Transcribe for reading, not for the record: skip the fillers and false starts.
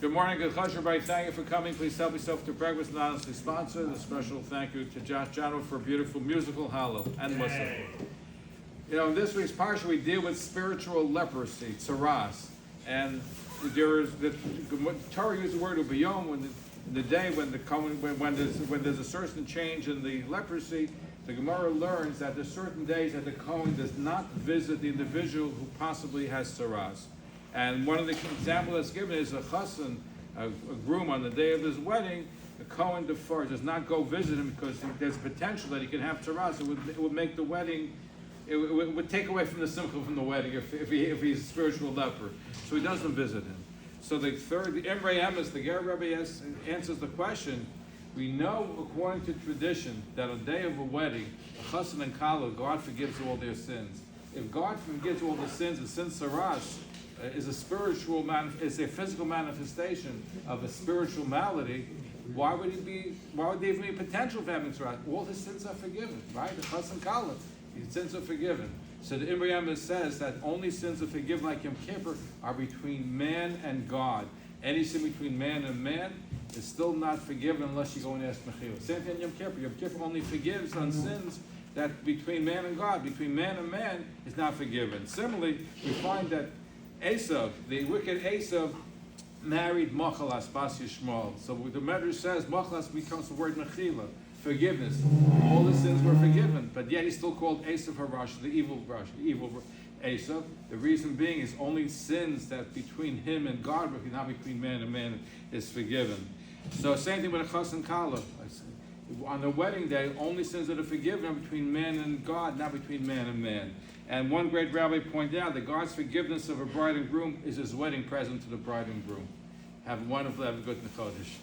Good morning, good chashuv, Rabbi. Thank you for coming. Please help yourself to breakfast, anonymously sponsored. A special thank you to Josh Jano for a beautiful musical hallel and Musaf. You know, in this week's parsha we deal with spiritual leprosy, tzaras, and there is the Torah uses the word ubiyom when the day when there's a certain change in the leprosy. The Gemara learns that there's certain days that the Kohen does not visit the individual who possibly has tzaras. And one of the examples that's given is a chassan, a groom on the day of his wedding. The Kohen Dvar does not go visit him because there's potential that he can have tzaras. It would make the wedding. It would take away from the simcha from the wedding if he's a spiritual leper. So he doesn't visit him. So the Emrei Emes, the Ger Rabbi answers the question. We know, according to tradition, that on the day of a wedding, a chassan and kala, God forgives all their sins. If God forgives all the sins, and since tzaras is a physical manifestation of a spiritual malady, why would there even be a potential for having tzaras? All his sins are forgiven, right? The chassan kala, his sins are forgiven. So the Emrei Emes says that only sins are forgiven like Yom Kippur are between man and God. Any sin between man and man is still not forgiven unless you go and ask Mechila. Same thing in Yom Kippur. Yom Kippur only forgives on sins that between man and God, between man and man, is not forgiven. Similarly, we find that Esav, the wicked Esav, married Machalas Bas Yishmael. So the Medrash says Machalas becomes the word Mechila, forgiveness. All the sins were forgiven, but yet he's still called Esav Harash, the evil Esav. The reason being is only sins that between him and God, but not between man and man, is forgiven. So same thing with a chassan kala. On the wedding day, only sins that are forgiven are between man and God, not between man and man. And one great rabbi pointed out that God's forgiveness of a bride and groom is his wedding present to the bride and groom. Have a wonderful, have a good Chodesh.